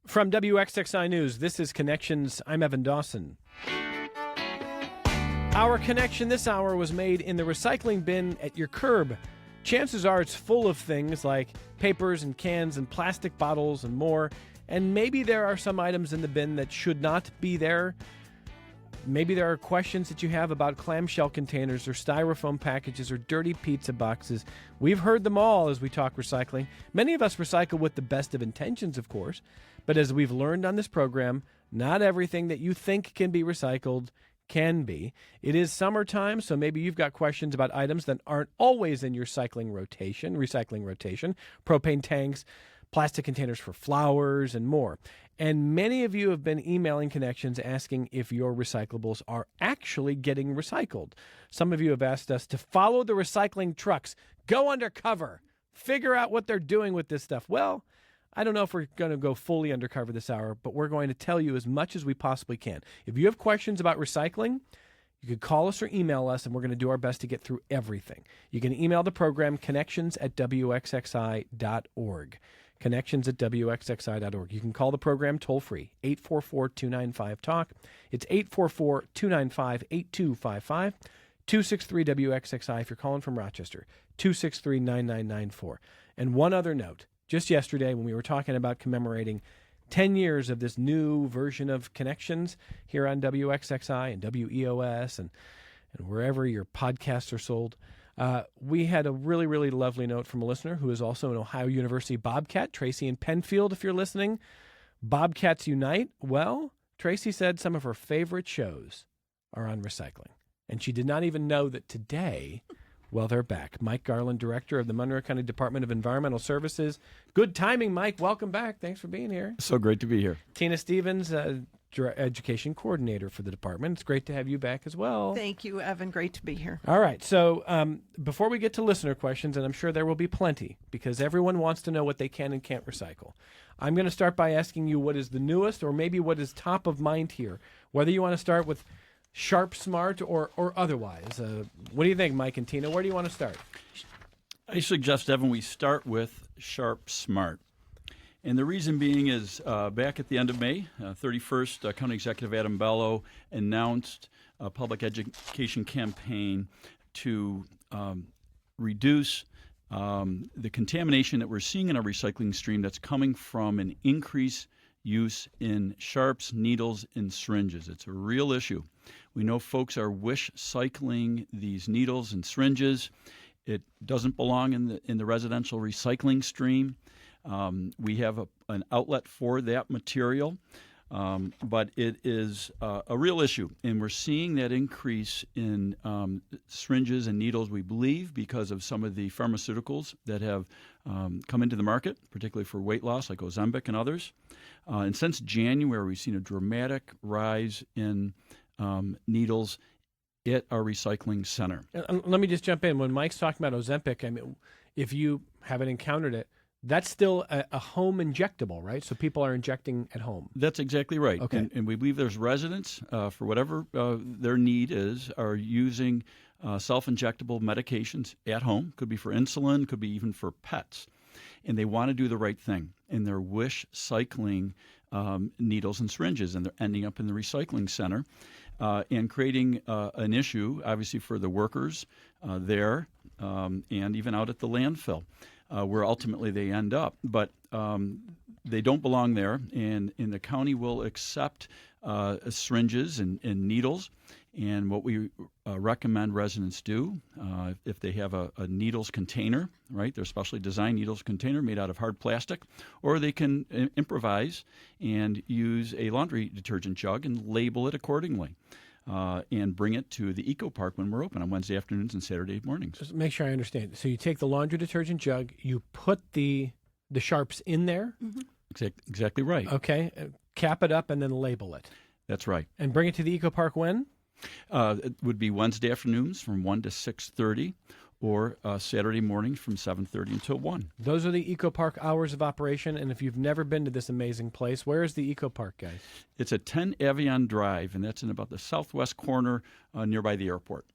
From WXXI News, this is Connections. I'm Evan Dawson. Our connection this hour was made in the recycling bin at your curb. Chances are it's full of things like papers and cans and plastic bottles and more, and maybe there are some items in the bin that should not be there. Maybe there are questions that you have about clamshell containers or styrofoam packages or dirty pizza boxes. We've heard them all as we talk recycling. Many of us recycle with the best of intentions, of course, but as we've learned on this program, not everything that you think can be recycled can be. It is summertime, so maybe you've got questions about items that aren't always in your recycling rotation, propane tanks, plastic containers for flowers, and more. And many of you have been emailing Connections asking if your recyclables are actually getting recycled. Some of you have asked us to follow the recycling trucks, go undercover, figure out what they're doing with this stuff. Well, I don't know if we're going to go fully undercover this hour, but we're going to tell you as much as we possibly can. If you have questions about recycling, you can call us or email us, and we're going to do our best to get through everything. You can email the program, connections@wxxi.org. Connections@wxxi.org. You can call the program toll-free, 844-295-TALK. It's 844-295-8255, 263-WXXI if you're calling from Rochester, 263-9994. And one other note, just yesterday when we were talking about commemorating 10 years of this new version of Connections here on WXXI and WEOS and wherever your podcasts are sold, we had a really, really lovely note from a listener who is also an Ohio University Bobcat, Tracy in Penfield, if you're listening. Bobcats Unite. Well, Tracy said some of her favorite shows are on recycling. And she did not even know that today, well, they're back. Mike Garland, Director of the Monroe County Department of Environmental Services. Good timing, Mike. Welcome back. Thanks for being here. So great to be here. Tina Stevens, Education Coordinator for the department. It's great to have you back as well. Thank you, Evan. Great to be here. All right. So before we get to listener questions, and I'm sure there will be plenty because everyone wants to know what they can and can't recycle, I'm going to start by asking you what is the newest or maybe what is top of mind here, whether you want to start with Sharp Smart or otherwise. What do you think, Mike and Tina? Where do you want to start? I suggest, Evan, we start with Sharp Smart. And the reason being is back at the end of May, 31st, County Executive Adam Bello announced a public education campaign to reduce the contamination that we're seeing in our recycling stream that's coming from an increased use in sharps, needles, and syringes. It's a real issue. We know folks are wish cycling these needles and syringes. It doesn't belong in the residential recycling stream. We have an outlet for that material, but it is a real issue. And we're seeing that increase in syringes and needles, we believe, because of some of the pharmaceuticals that have come into the market, particularly for weight loss, like Ozempic and others. And since January, we've seen a dramatic rise in needles at our recycling center. Let me just jump in. When Mike's talking about Ozempic, I mean, if you haven't encountered it, that's still a home injectable, right? So people are injecting at home. That's exactly right. Okay. And we believe there's residents, for whatever their need is, are using self-injectable medications at home. Could be for insulin, could be even for pets. And they want to do the right thing. And they're wish cycling needles and syringes, and they're ending up in the recycling center and creating an issue, obviously, for the workers there and even out at the landfill. Where ultimately they end up. But they don't belong there, and the county will accept syringes and needles. And what we recommend residents do, if they have a needles container, right, they're specially designed needles container made out of hard plastic, or they can improvise and use a laundry detergent jug and label it accordingly. And bring it to the Eco Park when we're open on Wednesday afternoons and Saturday mornings. Just make sure I understand. So you take the laundry detergent jug, you put the sharps in there. Mm-hmm. Exactly right. Okay, cap it up and then label it. That's right. And bring it to the Eco Park when? It would be Wednesday afternoons from 1 to 6:30, or Saturday mornings from 7:30 until 1. Those are the Eco Park hours of operation. And if you've never been to this amazing place, where is the Eco Park, guys? It's at 10 Avion Drive, and that's in about the southwest corner nearby the airport.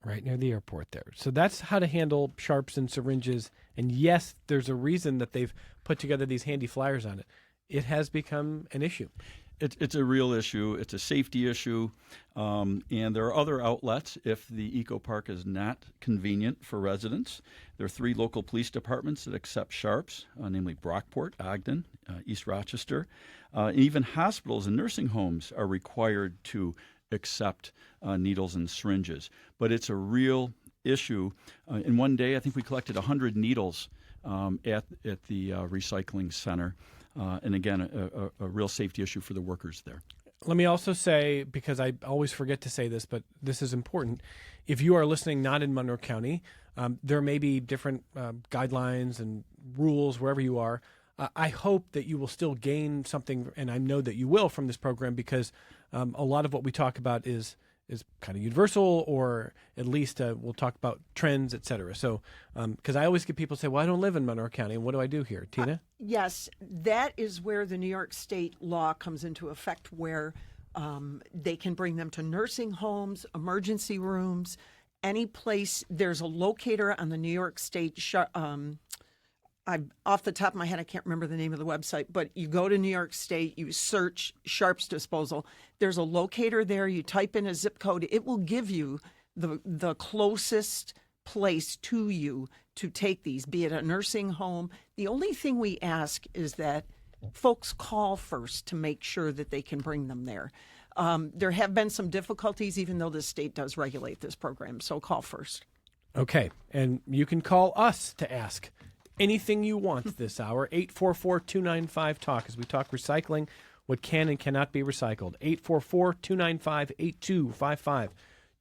Right near the airport there. So that's how to handle sharps and syringes. And yes, there's a reason that they've put together these handy flyers on it. it has become an issue. It's a real issue. It's a safety issue. And there are other outlets if the eco park is not convenient for residents. There are 3 local police departments that accept sharps, namely Brockport, Ogden, East Rochester. And even hospitals and nursing homes are required to accept needles and syringes. But it's a real issue. In one day, I think we collected 100 needles at the recycling center. And again, a real safety issue for the workers there. Let me also say, because I always forget to say this, but this is important. If you are listening not in Monroe County, there may be different guidelines and rules wherever you are. I hope that you will still gain something, and I know that you will, from this program, because a lot of what we talk about is kind of universal, or at least we'll talk about trends, et cetera. So, because I always get people say, well, I don't live in Monroe County. What do I do here? Tina? Yes, that is where the New York State law comes into effect, where they can bring them to nursing homes, emergency rooms, any place. There's a locator on the New York State off the top of my head, I can't remember the name of the website, but you go to New York State, you search sharps disposal. There's a locator there. You type in a zip code. It will give you the closest place to you to take these, be it a nursing home. The only thing we ask is that folks call first to make sure that they can bring them there. There have been some difficulties, even though the state does regulate this program, so call first. Okay, and you can call us to ask anything you want this hour, 844-295-TALK, as we talk recycling, what can and cannot be recycled. 844-295-8255.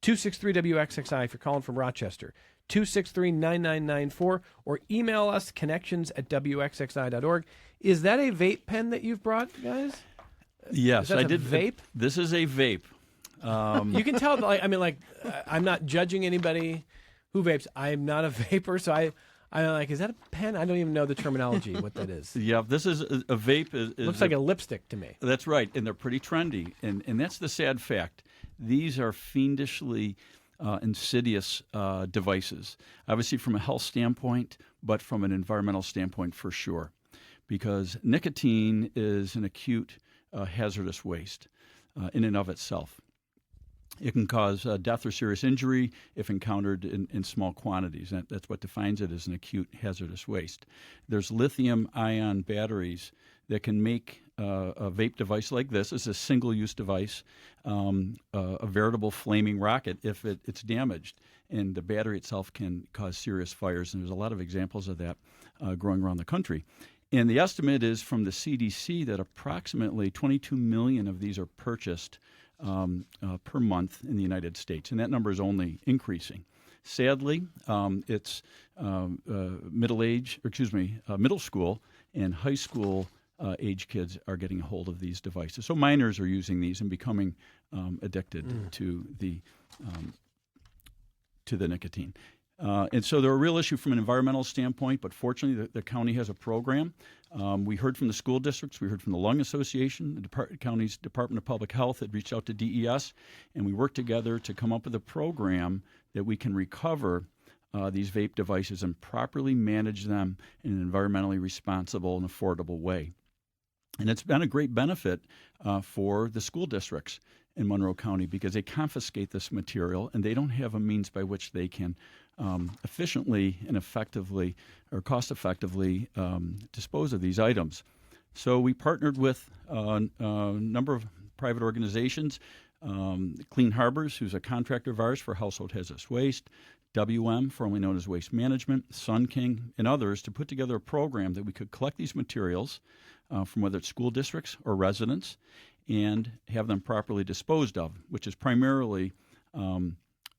263-WXXI if you're calling from Rochester. 263-9994, or email us, connections@wxxi.org. Is that a vape pen that you've brought, guys? Yes, I did. Vape? This is a vape. You can tell, I'm not judging anybody who vapes. I'm not a vapor, so I'm like, is that a pen? I don't even know the terminology, what that is. Yeah, this is a vape. Looks like a lipstick to me. That's right, and they're pretty trendy. And that's the sad fact. These are fiendishly insidious devices, obviously from a health standpoint, but from an environmental standpoint for sure, because nicotine is an acute hazardous waste in and of itself. It can cause death or serious injury if encountered in small quantities. That's what defines it as an acute hazardous waste. There's lithium-ion batteries that can make a vape device like this. It's a single-use device, a veritable flaming rocket if it's damaged. And the battery itself can cause serious fires. And there's a lot of examples of that growing around the country. And the estimate is from the CDC that approximately 22 million of these are purchased per month in the United States, and that number is only increasing. Sadly, it's middle school and high school age kids are getting a hold of these devices. So minors are using these and becoming addicted to the nicotine. And so they're a real issue from an environmental standpoint, but fortunately the county has a program. We heard from the school districts, we heard from the Lung Association, the county's Department of Public Health had reached out to DES, and we worked together to come up with a program that we can recover these vape devices and properly manage them in an environmentally responsible and affordable way. And it's been a great benefit for the school districts in Monroe County because they confiscate this material and they don't have a means by which they can efficiently and effectively or cost-effectively dispose of these items. So we partnered with a number of private organizations, Clean Harbors, who's a contractor of ours for household hazardous waste, WM, formerly known as Waste Management, Sun King, and others to put together a program that we could collect these materials from whether it's school districts or residents and have them properly disposed of, which is primarily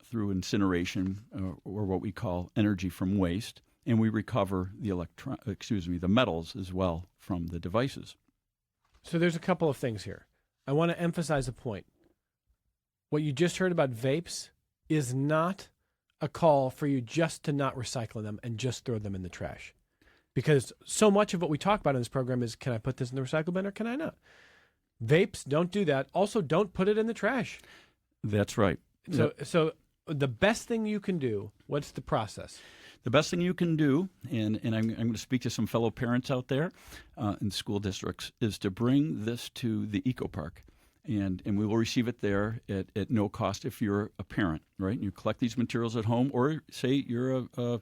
through incineration or what we call energy from waste, and we recover the metals as well from the devices. So there's a couple of things here. I want to emphasize a point. What you just heard about vapes is not a call for you just to not recycle them and just throw them in the trash. Because so much of what we talk about in this program is, can I put this in the recycle bin or can I not? Vapes, don't do that. Also, don't put it in the trash. That's right. So the best thing you can do, what's the process? The best thing you can do, and I'm going to speak to some fellow parents out there in school districts, is to bring this to the eco park. And we will receive it there at no cost if you're a parent, right? And you collect these materials at home, or say you're a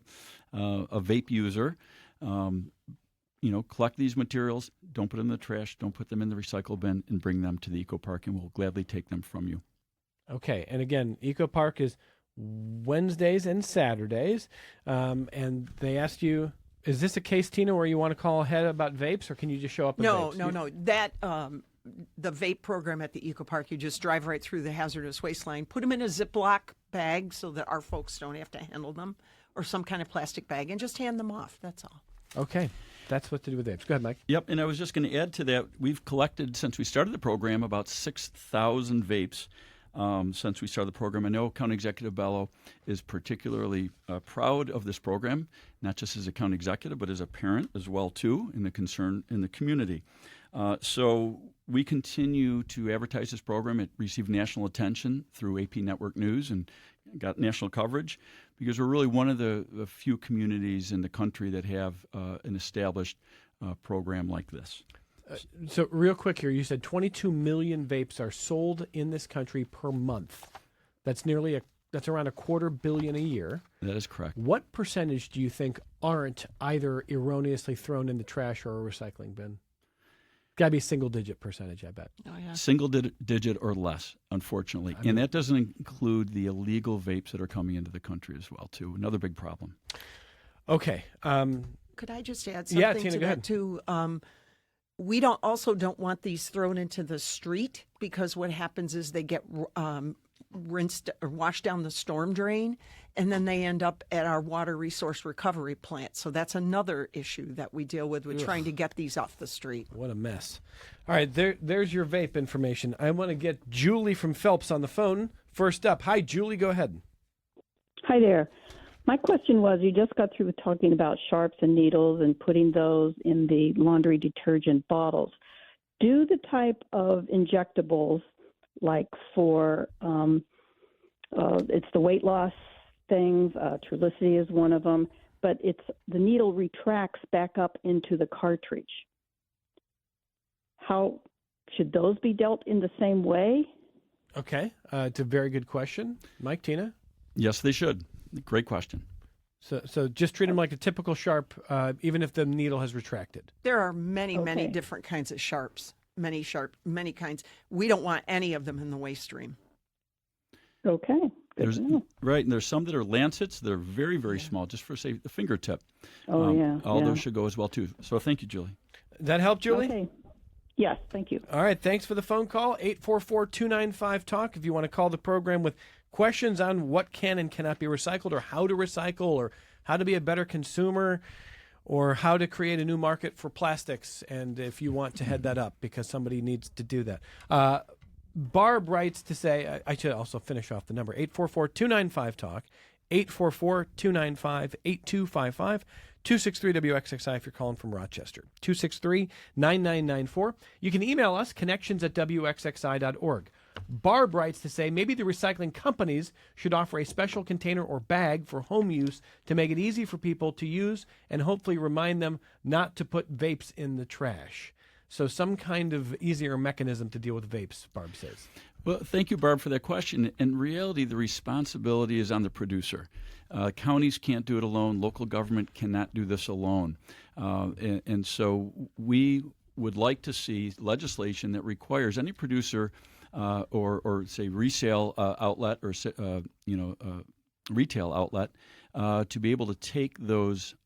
vape user. Collect these materials, don't put them in the trash, don't put them in the recycle bin, and bring them to the eco park, and we'll gladly take them from you. Okay, and again, eco park is Wednesdays and Saturdays, and they asked you, is this a case, Tina, where you want to call ahead about vapes, or can you just show up with vapes? No. That the vape program at the Eco Park, you just drive right through the hazardous waste line, put them in a Ziploc bag so that our folks don't have to handle them, or some kind of plastic bag, and just hand them off. That's all. Okay, that's what to do with vapes. Go ahead, Mike. Yep, and I was just going to add to that, we've collected, since we started the program, about 6,000 vapes. Since we started the program. I know County Executive Bello is particularly proud of this program, not just as a county executive, but as a parent as well, too, in the concern in the community. So we continue to advertise this program. It received national attention through AP Network News and got national coverage because we're really one of the few communities in the country that have an established program like this. So real quick here, you said 22 million vapes are sold in this country per month. That's that's around $250 million a year. That is correct. What percentage do you think aren't either erroneously thrown in the trash or a recycling bin? Got to be a single-digit percentage, I bet. Oh, yeah. Single digit or less, unfortunately. And that doesn't include the illegal vapes that are coming into the country as well, too. Another big problem. Okay. Could I just add something Tina, to go that, ahead. too? We don't want these thrown into the street because what happens is they get rinsed or washed down the storm drain, and then they end up at our water resource recovery plant. So that's another issue that we deal with trying to get these off the street. What a mess. All right, there's your vape information. I want to get Julie from Phelps on the phone first up. Hi, Julie, go ahead. Hi there. My question was, you just got through talking about sharps and needles and putting those in the laundry detergent bottles. Do the type of injectables, like for, it's the weight loss things, Trulicity is one of them, but the needle retracts back up into the cartridge. How should those be dealt in the same way? Okay, it's a very good question. Mike, Tina? Yes, they should. Great question. So just treat them like a typical sharp, even if the needle has retracted. There are many different kinds of sharps, many kinds. We don't want any of them in the waste stream. Okay. Good to know. Right, and there's some that are lancets. They're very, very small, just for, say, the fingertip. Oh, all those should go as well, too. So thank you, Julie. That help, Julie? Okay. Yes, thank you. All right, thanks for the phone call, 844-295-TALK. If you want to call the program with questions on what can and cannot be recycled, or how to recycle, or how to be a better consumer, or how to create a new market for plastics, and if you want to head that up because somebody needs to do that. Barb writes to say, I should also finish off the number, 844-295-TALK, 844-295-8255, 263-WXXI if you're calling from Rochester, 263-9994. You can email us, connections@WXXI.org. Barb writes to say maybe the recycling companies should offer a special container or bag for home use to make it easy for people to use and hopefully remind them not to put vapes in the trash. So some kind of easier mechanism to deal with vapes, Barb says. Well, thank you, Barb, for that question. In reality, the responsibility is on the producer. Counties can't do it alone. Local government cannot do this alone. And so we would like to see legislation that requires any producer or say resale outlet or retail outlet to be able to take those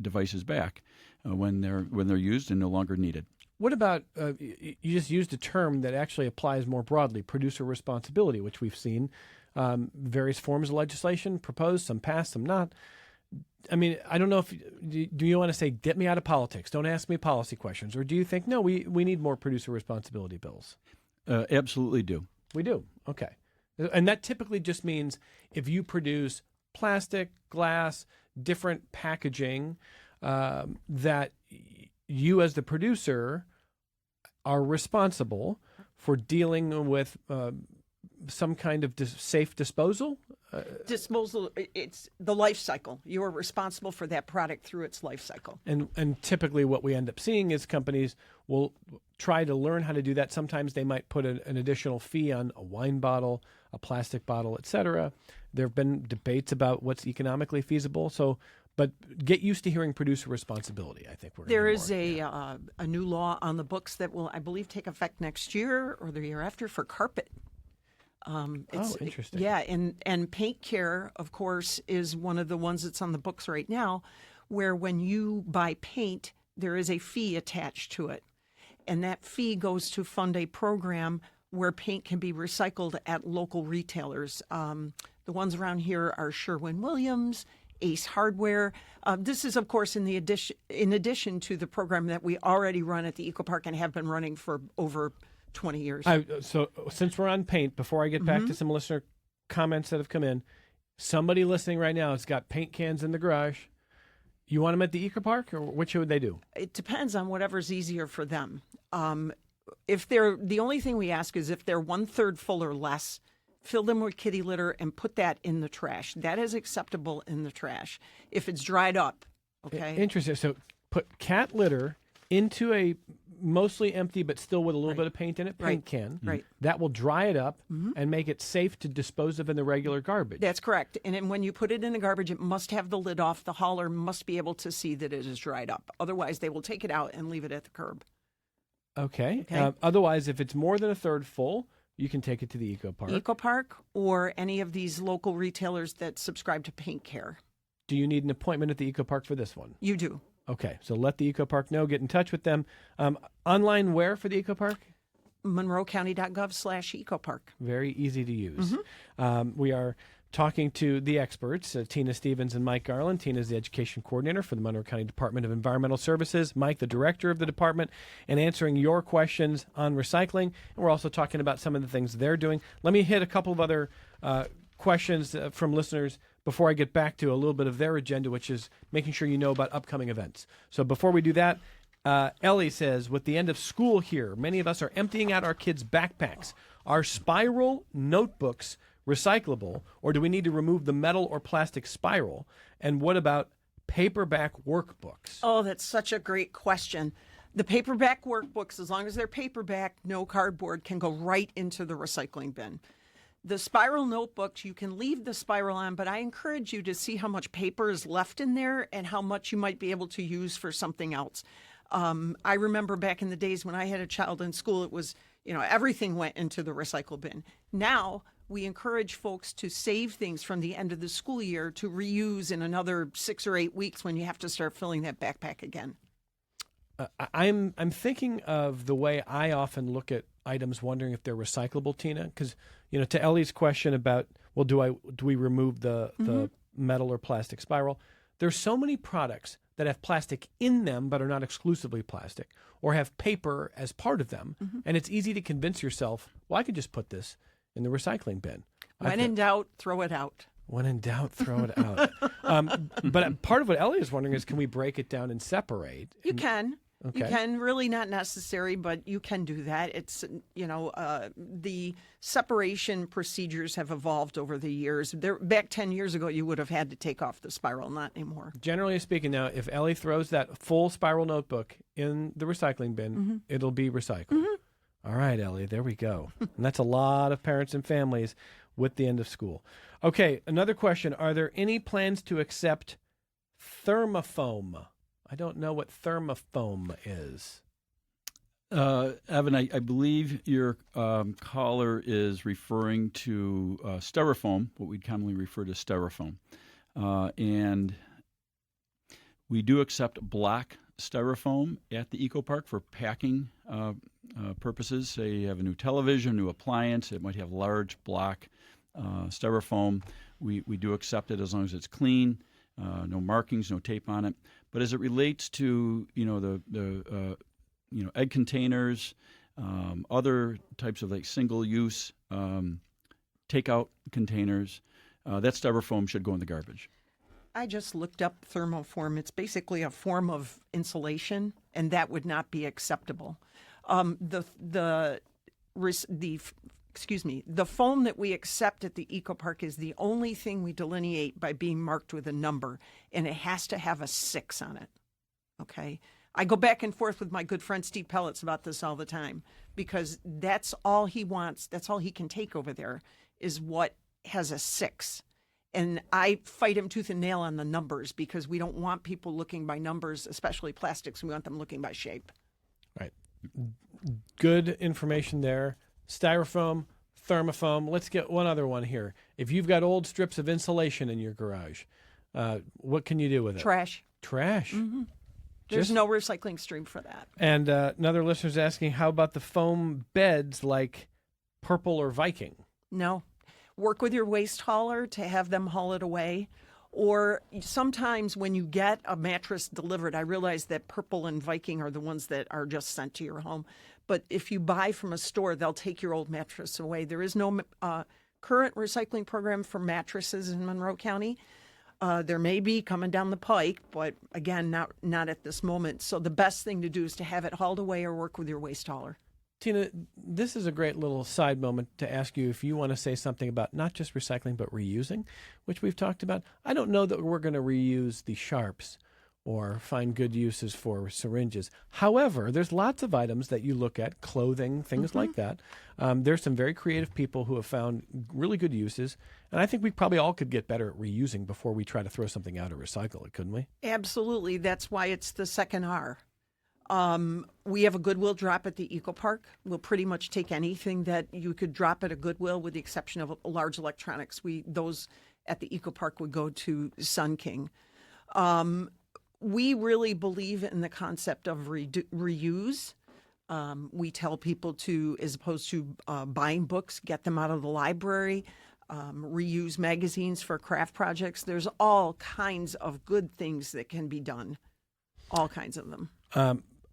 devices back when they're used and no longer needed. What about, you just used a term that actually applies more broadly, producer responsibility, which we've seen various forms of legislation proposed, some passed, some not. I mean, I don't know if, do you want to say, get me out of politics, don't ask me policy questions, or do you think, no, we need more producer responsibility bills? Absolutely do. We do, okay. And that typically just means if you produce plastic, glass, different packaging, that you as the producer are responsible for dealing with some kind of safe disposal. Disposal, it's the life cycle. You are responsible for that product through its life cycle. And typically what we end up seeing is companies will try to learn how to do that. Sometimes they might put an additional fee on a wine bottle, a plastic bottle, et cetera. There have been debates about what's economically feasible. But get used to hearing producer responsibility. I think there is a new law on the books that will, I believe, take effect next year or the year after for carpet. Interesting. Yeah, and paint care, of course, is one of the ones that's on the books right now, where when you buy paint, there is a fee attached to it. And that fee goes to fund a program where paint can be recycled at local retailers. The ones around here are Sherwin-Williams, Ace Hardware. This is, of course, in addition to the program that we already run at the Eco Park and have been running for over 20 years. So since we're on paint, before I get back to some listener comments that have come in, somebody listening right now has got paint cans in the garage. You want them at the Eco Park, or what should they do? It depends on whatever's easier for them. If they're the only thing we ask is if they're 1/3 full or less, fill them with kitty litter and put that in the trash. That is acceptable in the trash. If it's dried up, okay. Interesting. So put cat litter into a mostly empty but still with a little bit of paint in it paint can. Right. That will dry it up and make it safe to dispose of in the regular garbage. That's correct. And then when you put it in the garbage, it must have the lid off. The hauler must be able to see that it is dried up. Otherwise, they will take it out and leave it at the curb. Okay. Otherwise, if it's more than 1/3 full, you can take it to the Eco Park. Eco Park or any of these local retailers that subscribe to Paint Care. Do you need an appointment at the Eco Park for this one? You do. Okay, so let the Eco Park know. Get in touch with them. Online where for the Eco Park? MonroeCounty.gov/EcoPark. Very easy to use. We are talking to the experts, Tina Stevens and Mike Garland. Tina is the education coordinator for the Monroe County Department of Environmental Services. Mike, the director of the department, and answering your questions on recycling. And we're also talking about some of the things they're doing. Let me hit a couple of other questions from listeners before I get back to a little bit of their agenda, which is making sure you know about upcoming events. So before we do that, Ellie says, with the end of school here, many of us are emptying out our kids' backpacks. Are spiral notebooks recyclable, or do we need to remove the metal or plastic spiral? And what about paperback workbooks? Oh, that's such a great question. The paperback workbooks, as long as they're paperback, no cardboard, can go right into the recycling bin. The spiral notebooks, you can leave the spiral on, but I encourage you to see how much paper is left in there and how much you might be able to use for something else. I remember back in the days when I had a child in school, it was, everything went into the recycle bin. Now, we encourage folks to save things from the end of the school year to reuse in another 6 or 8 weeks when you have to start filling that backpack again. I'm thinking of the way I often look at items, wondering if they're recyclable, Tina. Because to Ellie's question about, well, do we remove the metal or plastic spiral? There's so many products that have plastic in them but are not exclusively plastic, or have paper as part of them, and it's easy to convince yourself, well, I could just put this in the recycling bin. When in doubt, throw it out. When in doubt, throw it out. But part of what Ellie is wondering is, can we break it down and separate? You can. Okay. You can, really not necessary, but you can do that. It's, the separation procedures have evolved over the years. Back 10 years ago, you would have had to take off the spiral, not anymore. Generally speaking now, if Ellie throws that full spiral notebook in the recycling bin, it'll be recycled. All right, Ellie, there we go. And that's a lot of parents and families with the end of school. Okay, another question. Are there any plans to accept thermofoam? I don't know what thermofoam is. Evan, I believe your caller is referring to styrofoam, what we'd commonly refer to styrofoam. And we do accept black styrofoam at the Eco Park for packing purposes. Say you have a new television, new appliance, it might have large black styrofoam. We do accept it as long as it's clean, no markings, no tape on it. But as it relates to the egg containers, other types of single-use takeout containers, that styrofoam should go in the garbage. I just looked up thermoform. It's basically a form of insulation, and that would not be acceptable. The the foam that we accept at the Eco Park is the only thing we delineate by being marked with a number, and it has to have a 6 on it. Okay? I go back and forth with my good friend Steve Pellets about this all the time because that's all he wants. That's all he can take over there is what has a 6. And I fight him tooth and nail on the numbers because we don't want people looking by numbers, especially plastics. We want them looking by shape. Right. Good information there. Styrofoam, thermofoam. Let's get one other one here. If you've got old strips of insulation in your garage, what can you do with it? Trash. Trash. Mm-hmm. There's no recycling stream for that. And another listener's asking, how about the foam beds like Purple or Viking? No. Work with your waste hauler to have them haul it away. Or sometimes when you get a mattress delivered, I realize that Purple and Viking are the ones that are just sent to your home. But if you buy from a store, they'll take your old mattress away. There is no current recycling program for mattresses in Monroe County. There may be coming down the pike, but again, not at this moment. So the best thing to do is to have it hauled away or work with your waste hauler. Tina, this is a great little side moment to ask you if you want to say something about not just recycling, but reusing, which we've talked about. I don't know that we're going to reuse the sharps or find good uses for syringes. However, there's lots of items that you look at, clothing, things like that. There's some very creative people who have found really good uses, and I think we probably all could get better at reusing before we try to throw something out or recycle it, couldn't we? Absolutely. That's why it's the second R. We have a Goodwill drop at the Eco Park. We'll pretty much take anything that you could drop at a Goodwill with the exception of large electronics. Those at the Eco Park would go to Sun King. We really believe in the concept of reuse. We tell people to, as opposed to buying books, get them out of the library, reuse magazines for craft projects. There's all kinds of good things that can be done, all kinds of them.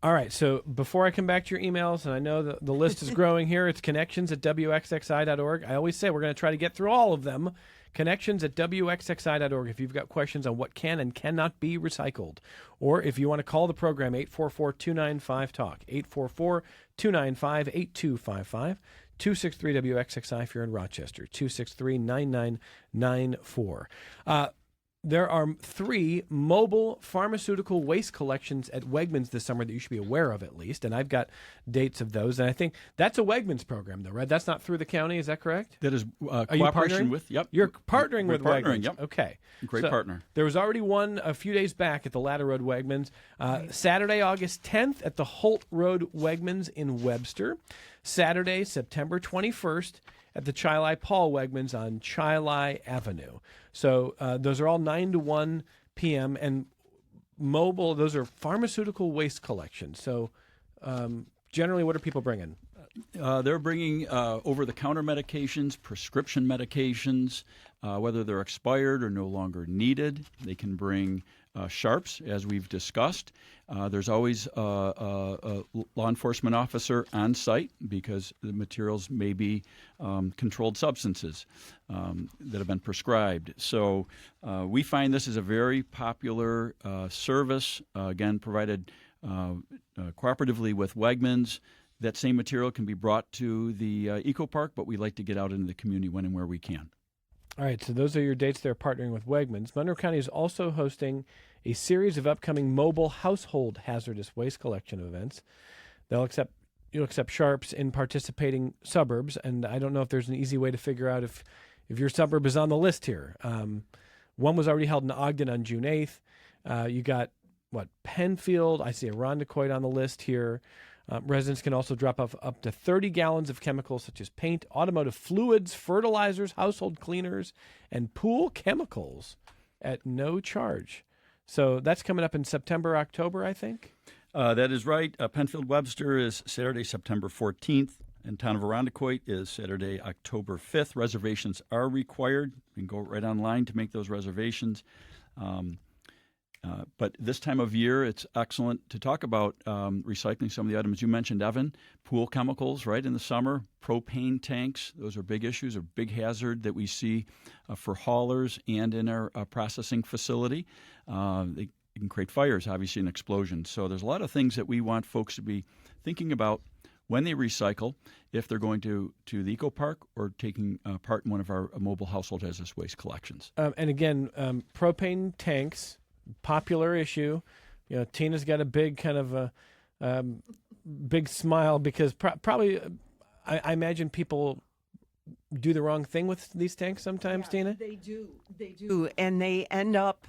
All right, so before I come back to your emails, and I know the list is growing here, it's connections@wxxi.org. I always say we're going to try to get through all of them. Connections@wxxi.org if you've got questions on what can and cannot be recycled. Or if you want to call the program, 844-295-TALK, 844-295-8255, 263-WXXI if you're in Rochester, 263-9994. There are 3 mobile pharmaceutical waste collections at Wegmans this summer that you should be aware of at least, and I've got dates of those. And I think that's a Wegmans program, though, right? That's not through the county, is that correct? That is Are you cooperation partnering? with, yep. You're partnering with Wegmans. Yep. Okay. Great So partner. There was already one a few days back at the Ladder Road Wegmans. Saturday, August 10th at the Holt Road Wegmans in Webster. Saturday, September 21st at the Chili Paul Wegmans on Chili Avenue. So those are all 9 to 1 p.m. and mobile. Those are pharmaceutical waste collections. So generally, what are people bringing? They're bringing over-the-counter medications, prescription medications, whether they're expired or no longer needed. They can bring sharps, as we've discussed. There's always a law enforcement officer on site because the materials may be controlled substances that have been prescribed. So we find this is a very popular service, again, provided cooperatively with Wegmans. That same material can be brought to the Eco Park, but we like to get out into the community when and where we can. All right, so those are your dates there partnering with Wegmans. Monroe County is also hosting a series of upcoming mobile household hazardous waste collection events. You'll accept sharps in participating suburbs, and I don't know if there's an easy way to figure out if your suburb is on the list here. One was already held in Ogden on June 8th. You got, Penfield. I see Irondequoit on the list here. Residents can also drop off up to 30 gallons of chemicals such as paint, automotive fluids, fertilizers, household cleaners, and pool chemicals at no charge. So that's coming up in September, October, I think? That is right. Penfield Webster is Saturday, September 14th, and Town of Irondequoit is Saturday, October 5th. Reservations are required. You can go right online to make those reservations. But this time of year, it's excellent to talk about recycling some of the items you mentioned, Evan. Pool chemicals, right, in the summer. Propane tanks, those are big issues, a big hazard that we see for haulers and in our processing facility. They can create fires, obviously, and explosions. So there's a lot of things that we want folks to be thinking about when they recycle, if they're going to the eco park or taking part in one of our mobile household hazardous waste collections. And again, propane tanks, popular issue. You know, Tina's got a big kind of a big smile because probably I imagine people do the wrong thing with these tanks sometimes, Tina? They do. And they end up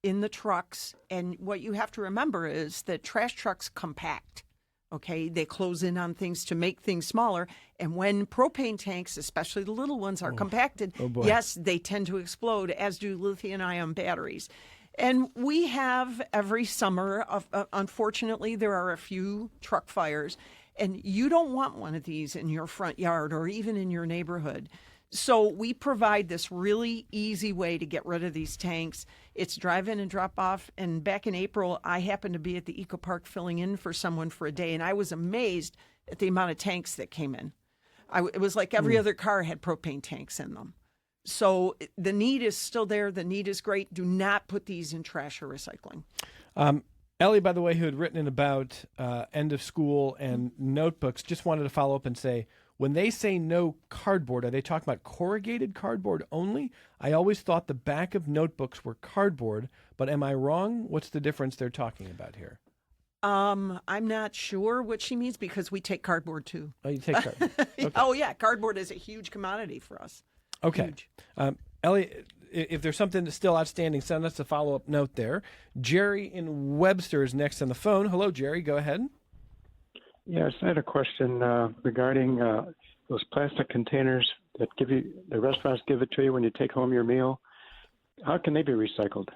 in the trucks. And what you have to remember is that trash trucks compact. Okay, they close in on things to make things smaller. And when propane tanks, especially the little ones, are compacted, yes, they tend to explode, as do lithium-ion batteries. And we have every summer, unfortunately, there are a few truck fires, and you don't want one of these in your front yard or even in your neighborhood. So we provide this really easy way to get rid of these tanks. It's drive in and drop off. And back in April, I happened to be at the Eco Park filling in for someone for a day, and I was amazed at the amount of tanks that came in. It was like every other car had propane tanks in them. So the need is still there. The need is great. Do not put these in trash or recycling. Ellie, by the way, who had written in about end of school and notebooks, just wanted to follow up and say, when they say no cardboard, are they talking about corrugated cardboard only? I always thought the back of notebooks were cardboard, but am I wrong? What's the difference they're talking about here? I'm not sure what she means because we take cardboard too. Oh, you take cardboard. Okay. Oh, yeah. Cardboard is a huge commodity for us. Okay. Huge. Ellie, if there's something that's still outstanding, send us a follow-up note there. Jerry in Webster is next on the phone. Hello, Jerry. Go ahead. Yes, I had a question regarding those plastic containers that the restaurants give it to you when you take home your meal. How can they be recycled?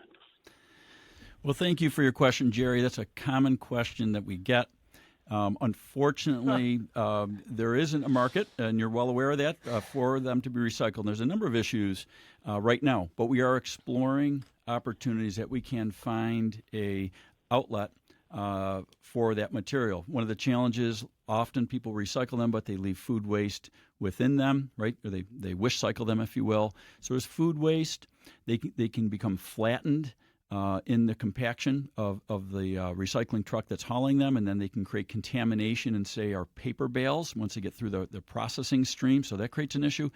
Well, thank you for your question, Jerry. That's a common question that we get. Unfortunately, there isn't a market, and you're well aware of that, for them to be recycled. And there's a number of issues right now, but we are exploring opportunities that we can find a outlet for that material. One of the challenges, often people recycle them, but they leave food waste within them, right? Or they wish cycle them, if you will. So there's food waste. They can become flattened in the compaction of the recycling truck that's hauling them, and then they can create contamination in, say, our paper bales once they get through the processing stream. So that creates an issue.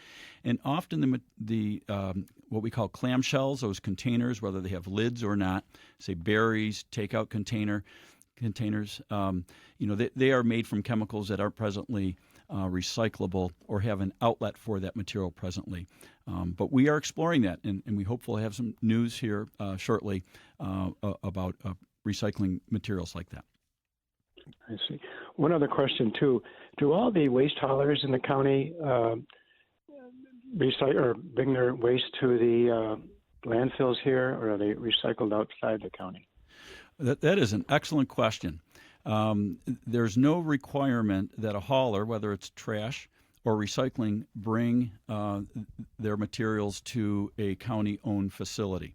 And often the what we call clamshells, those containers, whether they have lids or not, say berries, takeout containers, they are made from chemicals that aren't presently recyclable or have an outlet for that material presently. But we are exploring that, and we hope we'll have some news here shortly about recycling materials like that. I see. One other question, too. Do all the waste haulers in the county recycle or bring their waste to the landfills here, or are they recycled outside the county? That is an excellent question. There's no requirement that a hauler, whether it's trash or recycling, bring their materials to a county-owned facility.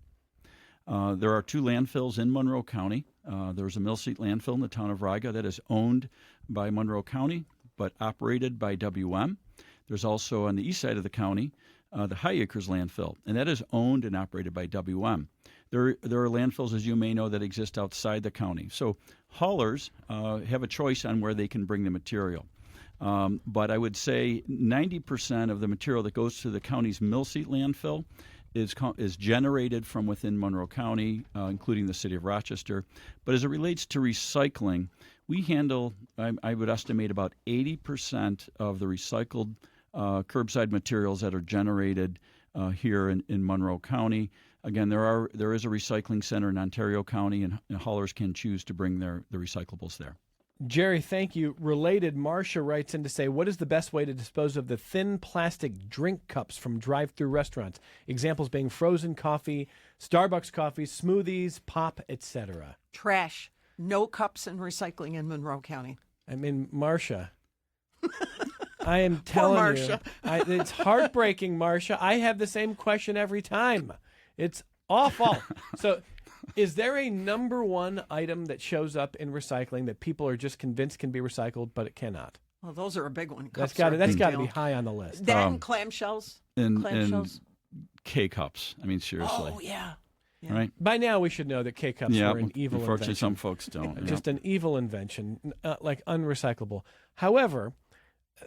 There are 2 landfills in Monroe County. There's a Mill Seat landfill in the town of Riga that is owned by Monroe County but operated by WM. There's also on the east side of the county the High Acres landfill, and that is owned and operated by WM. There are landfills, as you may know, that exist outside the county. So haulers have a choice on where they can bring the material. But I would say 90% of the material that goes to the county's Mill Seat landfill is generated from within Monroe County, including the city of Rochester. But as it relates to recycling, we handle, I would estimate, about 80% of the recycled curbside materials that are generated here in Monroe County. Again, there is a recycling center in Ontario County, and haulers can choose to bring the recyclables there. Jerry, thank you. Related, Marcia writes in to say, what is the best way to dispose of the thin plastic drink cups from drive-through restaurants? Examples being frozen coffee, Starbucks coffee, smoothies, pop, etc. Trash. No cups and recycling in Monroe County. I mean, Marcia, I am telling you, it's heartbreaking, Marcia. I have the same question every time. It's awful. So is there a number one item that shows up in recycling that people are just convinced can be recycled, but it cannot? Well, those are a big one. That's got to be high on the list. That and clamshells. And K-cups. I mean, seriously. Oh, yeah. right? By now, we should know that K-Cups Yeah, were an evil unfortunately, invention. some folks don't. Just an evil invention, like unrecyclable. However,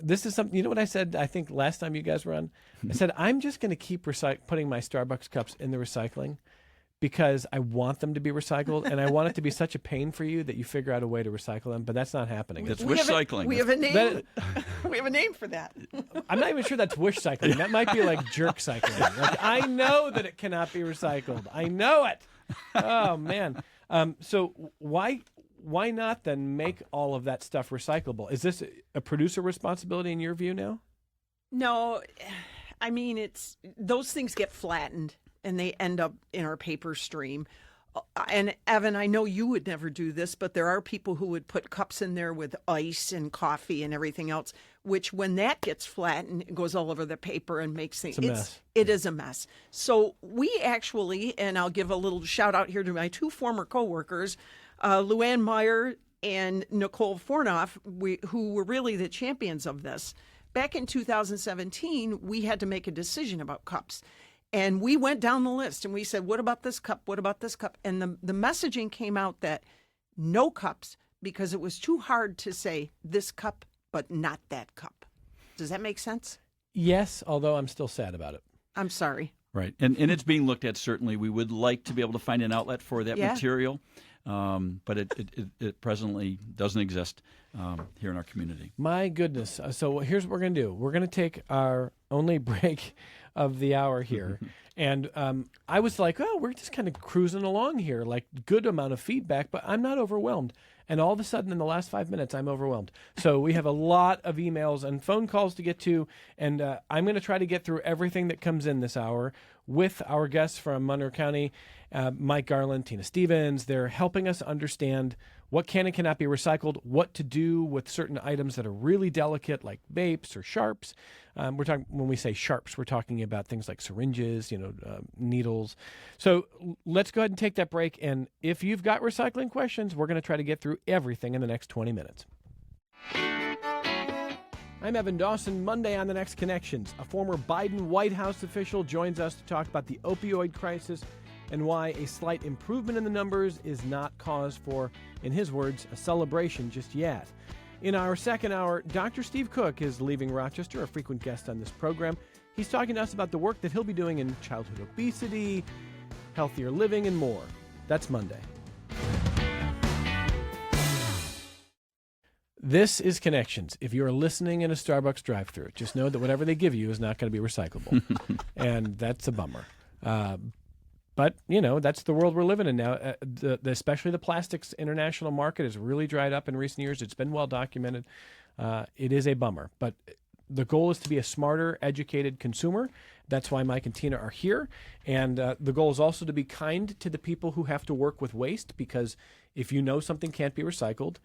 this is something, you know what I said, I think last time you guys were on? I said, I'm just going to keep putting my Starbucks cups in the recycling because I want them to be recycled, and I want it to be such a pain for you that you figure out a way to recycle them, but that's not happening. That's wish cycling. We have a name. We have a name for that. I'm not even sure that's wish cycling. That might be like jerk cycling. Like, I know that it cannot be recycled. I know it. Oh, man. So why not then make all of that stuff recyclable? Is this a producer responsibility in your view now? No, I mean, those things get flattened and they end up in our paper stream. And Evan, I know you would never do this, but there are people who would put cups in there with ice and coffee and everything else, which when that gets flattened, it goes all over the paper and makes things. It's a mess. It is a mess. So we actually, and I'll give a little shout out here to my two former coworkers, Luann Meyer and Nicole Fornoff, who were really the champions of this. Back in 2017, we had to make a decision about cups. And we went down the list and we said, what about this cup? What about this cup? And the messaging came out that no cups, because it was too hard to say this cup, but not that cup. Does that make sense? Yes, although I'm still sad about it. I'm sorry. Right. And it's being looked at, certainly. We would like to be able to find an outlet for that material, but it presently doesn't exist here in our community. My goodness. So here's what we're going to do. We're going to take our only break of the hour here. And I was like, oh, we're just kind of cruising along here, like good amount of feedback, but I'm not overwhelmed. And all of a sudden in the last 5 minutes, I'm overwhelmed. So we have a lot of emails and phone calls to get to, and I'm going to try to get through everything that comes in this hour with our guests from Monroe County, Mike Garland, Tina Stevens. They're helping us understand what can and cannot be recycled, what to do with certain items that are really delicate, like vapes or sharps. We're talking, when we say sharps, we're talking about things like syringes, needles. So let's go ahead and take that break. And if you've got recycling questions, we're going to try to get through everything in the next 20 minutes. I'm Evan Dawson. Monday on The Next Connections, a former Biden White House official joins us to talk about the opioid crisis and why a slight improvement in the numbers is not cause for, in his words, a celebration just yet. In our second hour, Dr. Steve Cook is leaving Rochester, a frequent guest on this program. He's talking to us about the work that he'll be doing in childhood obesity, healthier living, and more. That's Monday. This is Connections. If you're listening in a Starbucks drive-thru, just know that whatever they give you is not going to be recyclable. And that's a bummer. But, that's the world we're living in now. Especially the plastics international market has really dried up in recent years. It's been well documented. It is a bummer. But the goal is to be a smarter, educated consumer. That's why Mike and Tina are here. And the goal is also to be kind to the people who have to work with waste, because if you know something can't be recycled,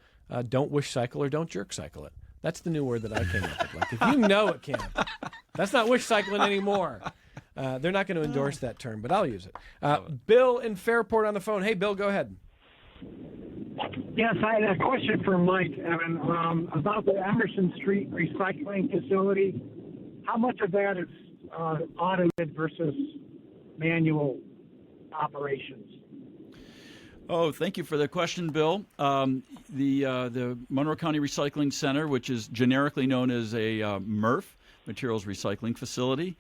don't wish cycle or don't jerk cycle it. That's the new word that I came up with. Like, if you know it can't, that's not wish cycling anymore. They're not going to endorse that term, but I'll use it. Bill in Fairport on the phone. Hey, Bill, go ahead. Yes, I had a question for Mike, Evan, about the Emerson Street recycling facility. How much of that is automated versus manual operations? Oh, thank you for the question, Bill. The Monroe County Recycling Center, which is generically known as a MRF, Materials Recycling Facility,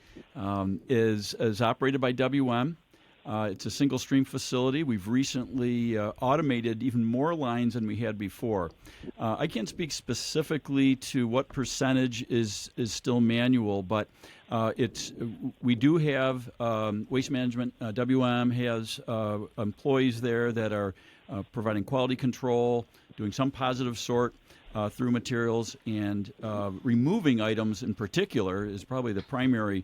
is operated by WM. It's a single-stream facility. We've recently automated even more lines than we had before. I can't speak specifically to what percentage is still manual, but we do have waste management. WM has employees there that are providing quality control, doing some positive sort through materials, and removing items in particular is probably the primary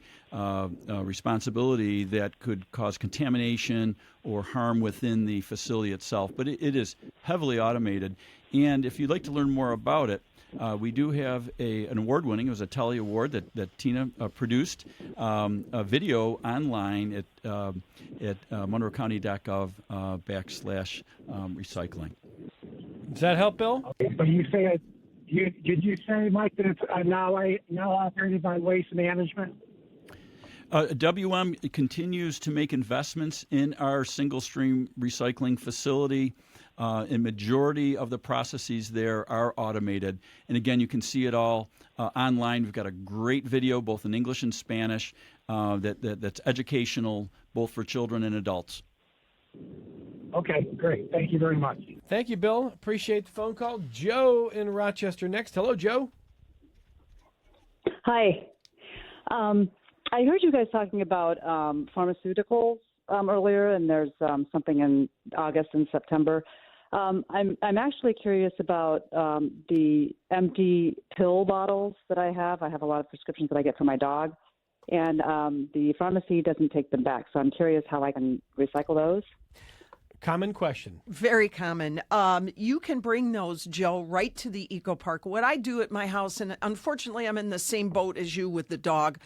responsibility that could cause contamination or harm within the facility itself. But it is heavily automated. And if you'd like to learn more about it, we do have an award-winning, it was a Telly Award that Tina produced, a video online at monroecounty.gov/recycling. Does that help, Bill? Okay, so you say did you say, Mike, that it's now operated by Waste Management? WM continues to make investments in our single-stream recycling facility. A majority of the processes there are automated. And again, you can see it all online. We've got a great video, both in English and Spanish, that's educational, both for children and adults. Okay, great. Thank you very much. Thank you, Bill. Appreciate the phone call. Joe in Rochester next. Hello, Joe. Hi. I heard you guys talking about pharmaceuticals earlier, and there's something in August and September. I'm actually curious about the empty pill bottles that I have. I have a lot of prescriptions that I get for my dog, and the pharmacy doesn't take them back. So I'm curious how I can recycle those. Common question. Very common. You can bring those, Joe, right to the Eco Park. What I do at my house, and unfortunately I'm in the same boat as you with the dog,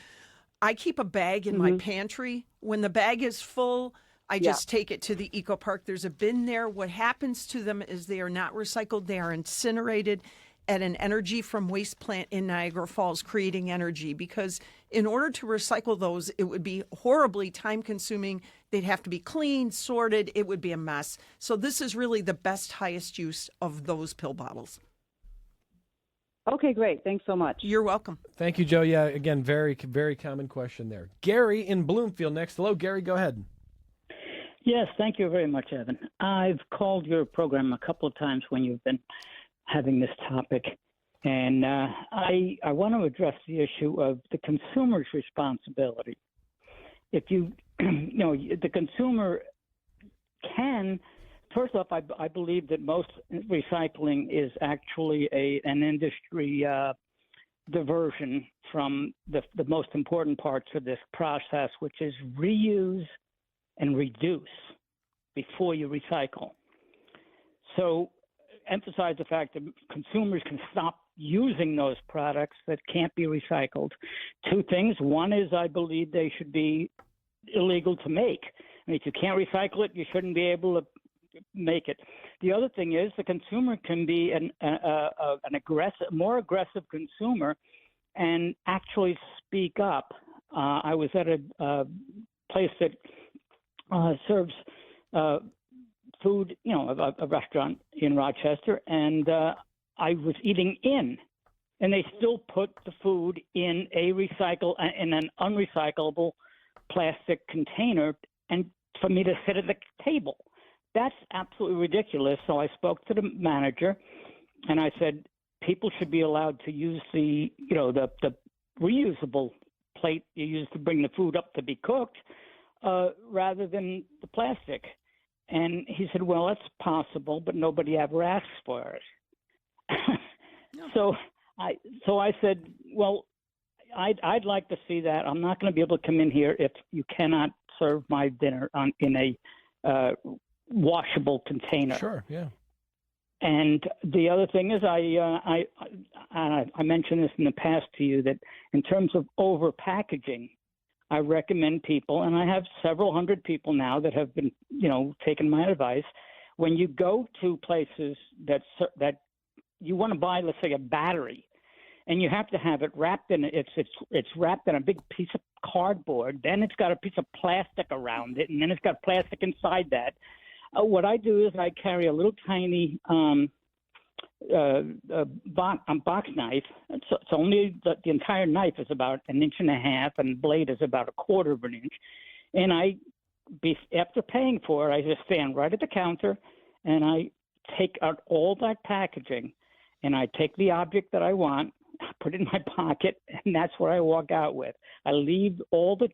I keep a bag in my pantry. When the bag is full, I just take it to the Eco Park. There's a bin there. What happens to them is they are not recycled. They are incinerated at an energy from waste plant in Niagara Falls, creating energy. Because in order to recycle those, it would be horribly time consuming. They'd have to be cleaned, sorted. It would be a mess. So this is really the best, highest use of those pill bottles. Okay, great. Thanks so much. You're welcome. Thank you, Joe. Yeah, again, very, very common question there. Gary in Bloomfield next. Hello, Gary. Go ahead. Yes, thank you very much, Evan. I've called your program a couple of times when you've been having this topic, and I want to address the issue of the consumer's responsibility. If you, the consumer can, first off, I believe that most recycling is actually an industry diversion from the most important parts of this process, which is reuse and reduce before you recycle. So emphasize the fact that consumers can stop using those products that can't be recycled. Two things. One is I believe they should be illegal to make. I mean, if you can't recycle it, you shouldn't be able to make it. The other thing is the consumer can be an more aggressive consumer and actually speak up. I was at a place that serves food, a restaurant in Rochester, and I was eating in, and they still put the food in in an unrecyclable plastic container, and for me to sit at the table. That's absolutely ridiculous. So I spoke to the manager, and I said people should be allowed to use the reusable plate you use to bring the food up to be cooked, rather than the plastic. And he said, well, that's possible, but nobody ever asks for it. So I said, well, I'd like to see that. I'm not going to be able to come in here if you cannot serve my dinner in a washable container. Sure, yeah. And the other thing is, I mentioned this in the past to you, that in terms of over packaging, I recommend people, and I have several hundred people now that have been, taking my advice. When you go to places that you want to buy, let's say, a battery, and you have to have it wrapped in it's wrapped in a big piece of cardboard. Then it's got a piece of plastic around it, and then it's got plastic inside that. What I do is I carry a little tiny box knife. It's only the entire knife is about 1.5 inches, and the blade is about 1/4 of an inch. And after paying for it, I just stand right at the counter, and I take out all that packaging, and I take the object that I want, put it in my pocket, and that's what I walk out with. I leave all the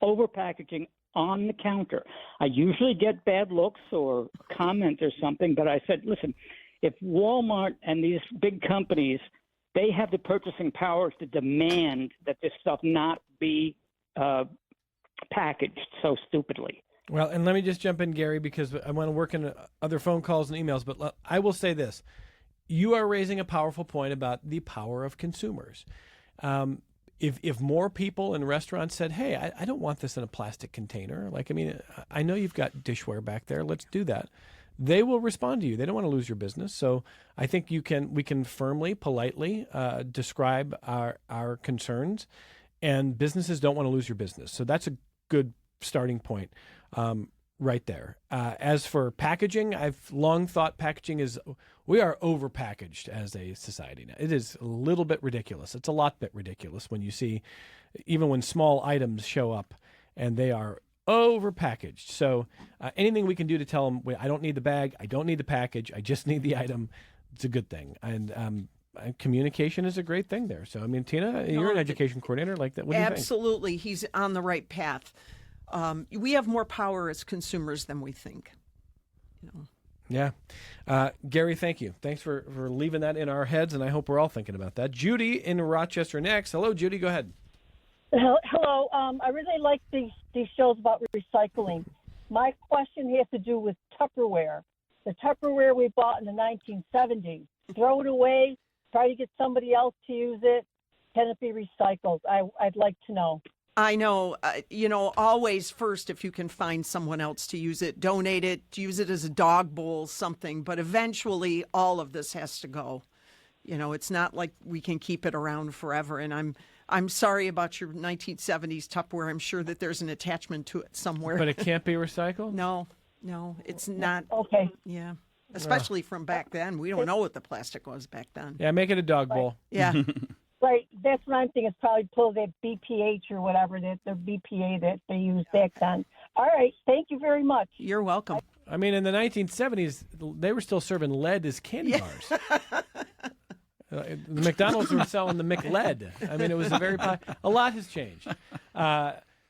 over packaging on the counter. I usually get bad looks or comments or something, but I said, listen, if Walmart and these big companies, they have the purchasing powers to demand that this stuff not be packaged so stupidly. Well, and let me just jump in, Gary, because I want to work in other phone calls and emails, but I will say this. You are raising a powerful point about the power of consumers. If more people in restaurants said, hey, I don't want this in a plastic container. I know you've got dishware back there. Let's do that. They will respond to you. They don't want to lose your business. So I think we can firmly, politely describe our concerns and businesses don't want to lose your business. So that's a good starting point right there. As for packaging, I've long thought we are overpackaged as a society now. It is a little bit ridiculous. It's a lot bit ridiculous when you see, even when small items show up and they are overpackaged. So anything we can do to tell them, I don't need the bag, I don't need the package, I just need the item, it's a good thing. And communication is a great thing there. So, I mean, Tina, you're an education coordinator like that. What do you think? Absolutely. He's on the right path. We have more power as consumers than we think. Yeah. Gary, thank you. Thanks for leaving that in our heads, and I hope we're all thinking about that. Judy in Rochester next. Hello, Judy. Go ahead. Hello. I really like these shows about recycling. My question has to do with Tupperware. The Tupperware we bought in the 1970s. Throw it away, try to get somebody else to use it. Can it be recycled? I'd like to know. I know, always first, if you can find someone else to use it, donate it, use it as a dog bowl, something. But eventually, all of this has to go. It's not like we can keep it around forever. And I'm sorry about your 1970s Tupperware. I'm sure that there's an attachment to it somewhere. But it can't be recycled? No, it's not. Okay. Yeah. Especially from back then. We don't know what the plastic was back then. Yeah, make it a dog bowl. Yeah. Right. That's what I'm thinking. It's probably pull that BPH or whatever, the BPA that they used back then. All right. Thank you very much. You're welcome. I mean, in the 1970s, they were still serving lead as candy bars. The McDonald's were selling the McLead. I mean, it was a lot has changed.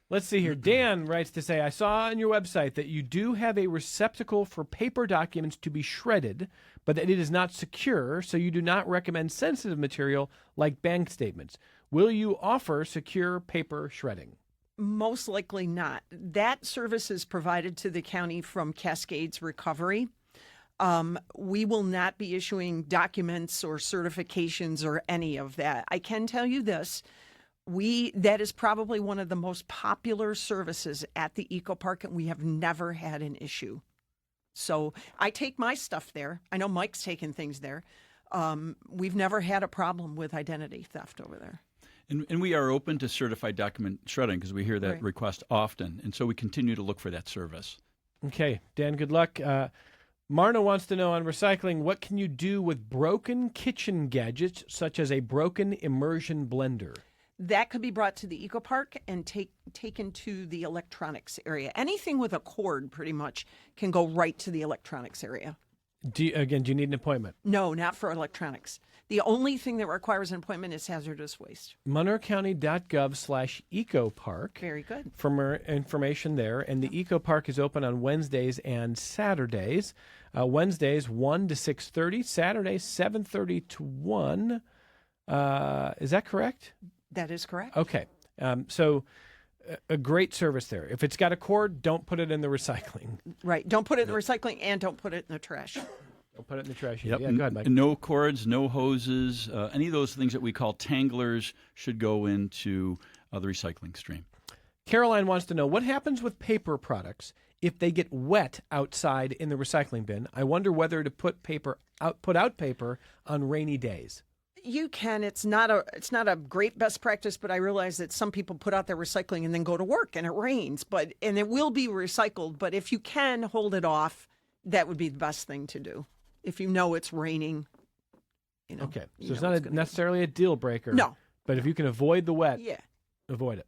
Let's see here. Dan writes to say, I saw on your website that you do have a receptacle for paper documents to be shredded, but that it is not secure, so you do not recommend sensitive material like bank statements. Will you offer secure paper shredding? Most likely not. That service is provided to the county from Cascades Recovery. We will not be issuing documents or certifications or any of that. I can tell you this. That is probably one of the most popular services at the Eco Park, and we have never had an issue. So I take my stuff there. I know Mike's taken things there. We've never had a problem with identity theft over there. And we are open to certified document shredding because we hear that request often. And so we continue to look for that service. Okay. Dan, good luck. Marna wants to know on recycling, what can you do with broken kitchen gadgets, such as a broken immersion blender? That could be brought to the Eco Park and taken to the electronics area. Anything with a cord, pretty much, can go right to the electronics area. Do you need an appointment? No, not for electronics. The only thing that requires an appointment is hazardous waste. MonroeCounty.gov/EcoPark. Very good. For more information there. And the Eco Park is open on Wednesdays and Saturdays. Wednesdays 1 to 6:30, Saturdays 7:30 to 1. Is that correct? That is correct. Okay. So a great service there. If it's got a cord, don't put it in the recycling. Right. Don't put it in the recycling and don't put it in the trash. Don't put it in the trash. Yep. Yeah, go ahead, Mike. No cords, no hoses. Any of those things that we call tanglers should go into the recycling stream. Caroline wants to know, what happens with paper products if they get wet outside in the recycling bin? I wonder whether to put out paper on rainy days. You can. It's not a great best practice, but I realize that some people put out their recycling and then go to work and it rains, and it will be recycled. But if you can hold it off, that would be the best thing to do. If you know it's raining, Okay, so it's not necessarily a deal breaker. No. But if you can avoid the wet, yeah, avoid it.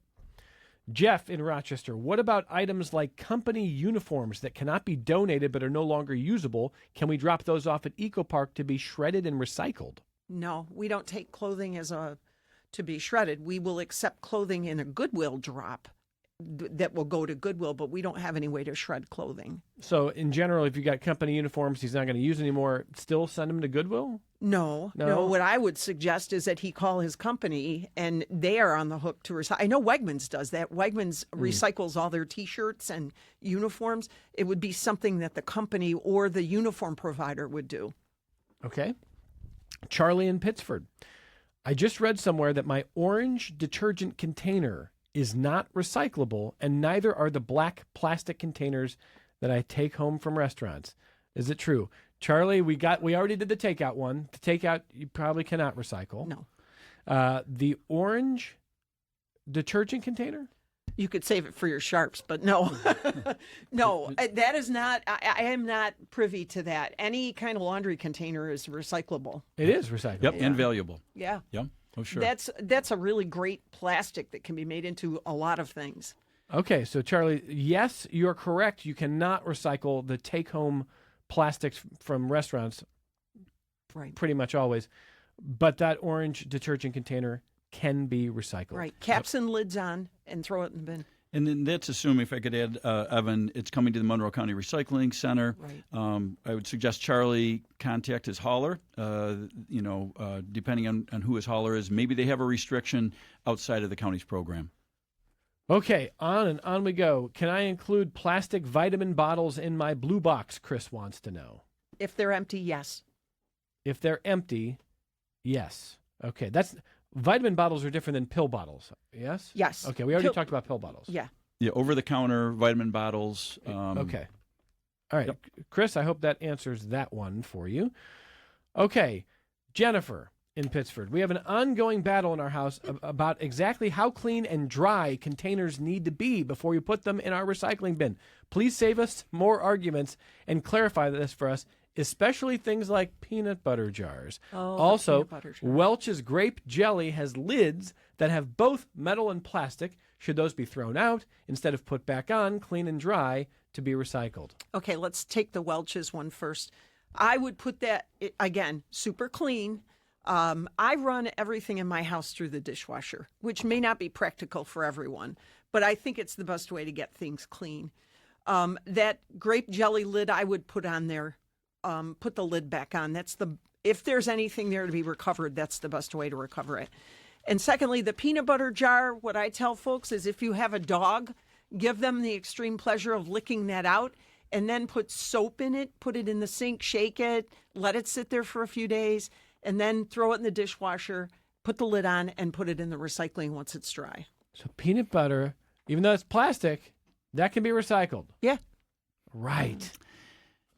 Jeff in Rochester, what about items like company uniforms that cannot be donated but are no longer usable? Can we drop those off at Eco Park to be shredded and recycled? No, we don't take clothing to be shredded. We will accept clothing in a Goodwill drop that will go to Goodwill, but we don't have any way to shred clothing. So in general, if you got company uniforms he's not going to use anymore, still send them to Goodwill? No. What I would suggest is that he call his company, and they are on the hook to recycle. I know Wegmans does that. Wegmans recycles all their T-shirts and uniforms. It would be something that the company or the uniform provider would do. Okay. Charlie in Pittsford. I just read somewhere that my orange detergent container is not recyclable, and neither are the black plastic containers that I take home from restaurants. Is it true? Charlie, we already did the takeout one. The takeout you probably cannot recycle. No. The orange detergent container? You could save it for your sharps, but no. No, that is not, I am not privy to that. Any kind of laundry container is recyclable. It is recyclable. Yep, and valuable. Yeah. Yep. Oh, sure. That's a really great plastic that can be made into a lot of things. Okay, so Charlie, yes, you're correct. You cannot recycle the take-home plastics from restaurants Right. pretty much always, but that orange detergent container can be recycled. Right. Caps and lids on and throw it in the bin. And then that's assuming, if I could add, Evan, it's coming to the Monroe County Recycling Center. Right. I would suggest Charlie contact his hauler, depending on who his hauler is. Maybe they have a restriction outside of the county's program. Okay, on and on we go. Can I include plastic vitamin bottles in my blue box, Chris wants to know. If they're empty, yes. If they're empty, yes. Okay, vitamin bottles are different than pill bottles, yes? Yes. Okay, we already talked about pill bottles. Yeah. Yeah, over-the-counter vitamin bottles. Okay. All right, Yep. Chris, I hope that answers that one for you. Okay, Jennifer in Pittsford. We have an ongoing battle in our house about exactly how clean and dry containers need to be before you put them in our recycling bin. Please save us more arguments and clarify this for us, especially things like peanut butter jars. Also, peanut butter jar. Welch's grape jelly has lids that have both metal and plastic. Should those be thrown out instead of put back on, clean and dry, to be recycled? Okay, let's take the Welch's one first. I would put that, again, super clean. I run everything in my house through the dishwasher, which may not be practical for everyone, but I think it's the best way to get things clean. That grape jelly lid I would put on there, put the lid back on. If there's anything there to be recovered, that's the best way to recover it. And secondly, the peanut butter jar, what I tell folks is if you have a dog, give them the extreme pleasure of licking that out and then put soap in it, put it in the sink, shake it, let it sit there for a few days, and then throw it in the dishwasher, put the lid on, and put it in the recycling once it's dry. So peanut butter, even though it's plastic, that can be recycled. Yeah. Right.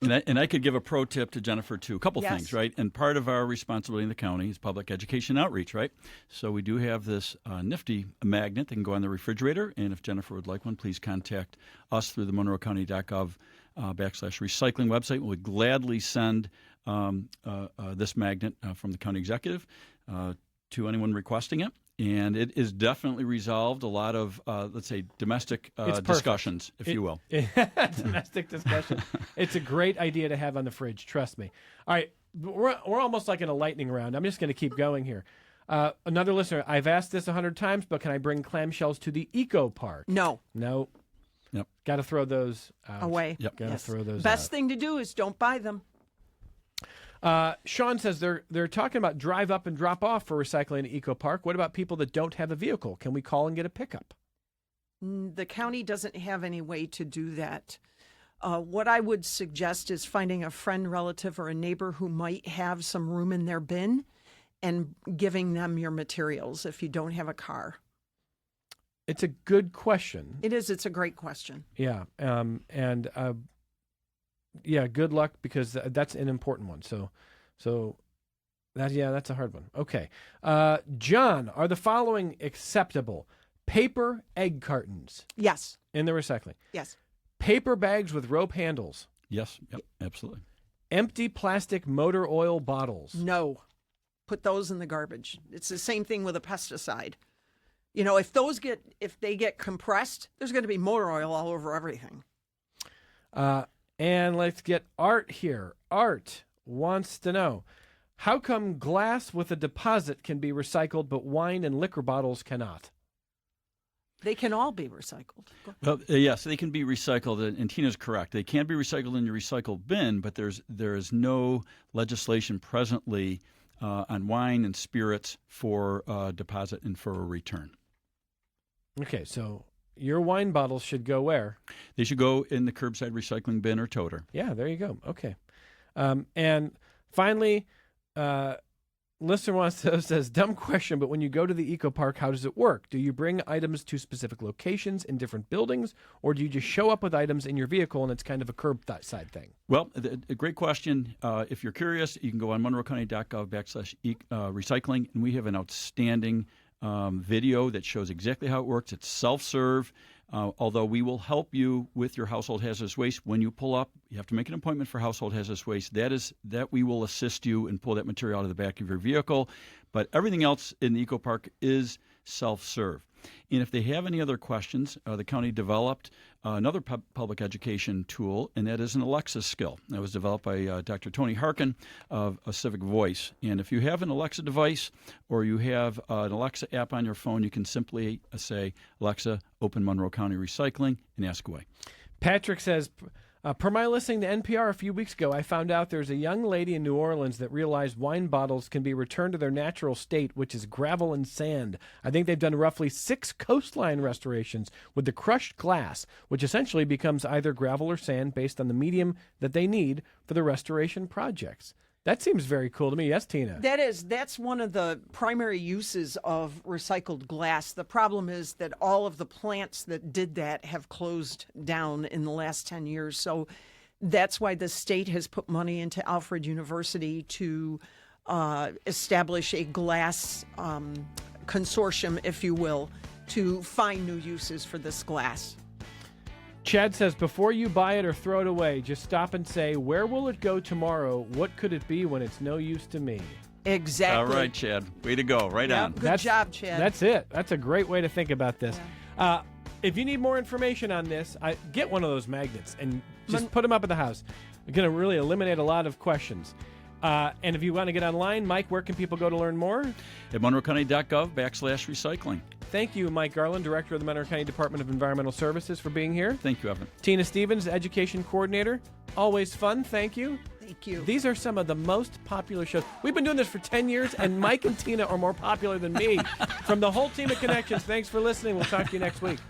And I could give a pro tip to Jennifer, too. A couple Yes. things, right? And part of our responsibility in the county is public education outreach, right? So we do have this nifty magnet that can go on the refrigerator. And if Jennifer would like one, please contact us through the monroecounty.gov /recycling website. We'll gladly send this magnet from the county executive to anyone requesting it. And it is definitely resolved a lot of, let's say, domestic discussions, if you will. Domestic discussion. It's a great idea to have on the fridge, trust me. All right, we're almost like in a lightning round. I'm just going to keep going here. Another listener, I've asked this 100 times, but can I bring clamshells to the Eco Park? No. No. Yep. Got to throw those out. Away. Yep. Got to throw those Best out. thing to do is don't buy them. Sean says they're talking about drive up and drop off for recycling at Eco Park. What about people that don't have a vehicle? Can we call and get a pickup? The county doesn't have any way to do that. What I would suggest is finding a friend, relative, or a neighbor who might have some room in their bin and giving them your materials if you don't have a car. It's a good question. It is. It's a great question. Yeah. Yeah, good luck because that's an important one. So that's a hard one. Okay. John, are the following acceptable? Paper egg cartons Yes. in the recycling. Yes. Paper bags with rope handles. Yes, yep, absolutely. Empty plastic motor oil bottles. No. Put those in the garbage. It's the same thing with a pesticide. You know, if they get compressed, there's going to be motor oil all over everything. And let's get Art here. Art wants to know, how come glass with a deposit can be recycled, but wine and liquor bottles cannot? They can all be recycled. Well, yes, they can be recycled, and Tina's correct. They can be recycled in your recycle bin, but there is no legislation presently on wine and spirits for deposit and for a return. Okay, so your wine bottles should go where? They should go in the curbside recycling bin or toter. Yeah, there you go. Okay. And finally, listener says, dumb question, but when you go to the Eco Park, how does it work? Do you bring items to specific locations in different buildings, or do you just show up with items in your vehicle and it's kind of a curbside thing? Well, a great question. If you're curious, you can go on monroecounty.gov /recycling, and we have an outstanding video that shows exactly how it works. It's self-serve. Although we will help you with your household hazardous waste when you pull up, you have to make an appointment for household hazardous waste. That we will assist you and pull that material out of the back of your vehicle. But everything else in the Eco Park is self-serve. And if they have any other questions, the county developed another public education tool, and that is an Alexa skill. That was developed by Dr. Tony Harkin of A Civic Voice. And if you have an Alexa device or you have an Alexa app on your phone, you can simply say, Alexa, open Monroe County Recycling, and ask away. Patrick says, per my listening to NPR a few weeks ago, I found out there's a young lady in New Orleans that realized wine bottles can be returned to their natural state, which is gravel and sand. I think they've done roughly 6 coastline restorations with the crushed glass, which essentially becomes either gravel or sand based on the medium that they need for the restoration projects. That seems very cool to me. Yes, Tina? That's one of the primary uses of recycled glass. The problem is that all of the plants that did that have closed down in the last 10 years. So that's why the state has put money into Alfred University to establish a glass consortium, if you will, to find new uses for this glass. Chad says, before you buy it or throw it away, just stop and say, where will it go tomorrow? What could it be when it's no use to me? Exactly. All right, Chad. Way to go. Right on. Good job, Chad. That's it. That's a great way to think about this. Yeah. If you need more information on this, get one of those magnets and just put them up at the house. It's going to really eliminate a lot of questions. And if you want to get online, Mike, where can people go to learn more? At monroecounty.gov/recycling. Thank you, Mike Garland, Director of the Monroe County Department of Environmental Services, for being here. Thank you, Evan. Tina Stevens, Education Coordinator. Always fun. Thank you. Thank you. These are some of the most popular shows. We've been doing this for 10 years, and Mike and Tina are more popular than me. From the whole team of Connections, thanks for listening. We'll talk to you next week.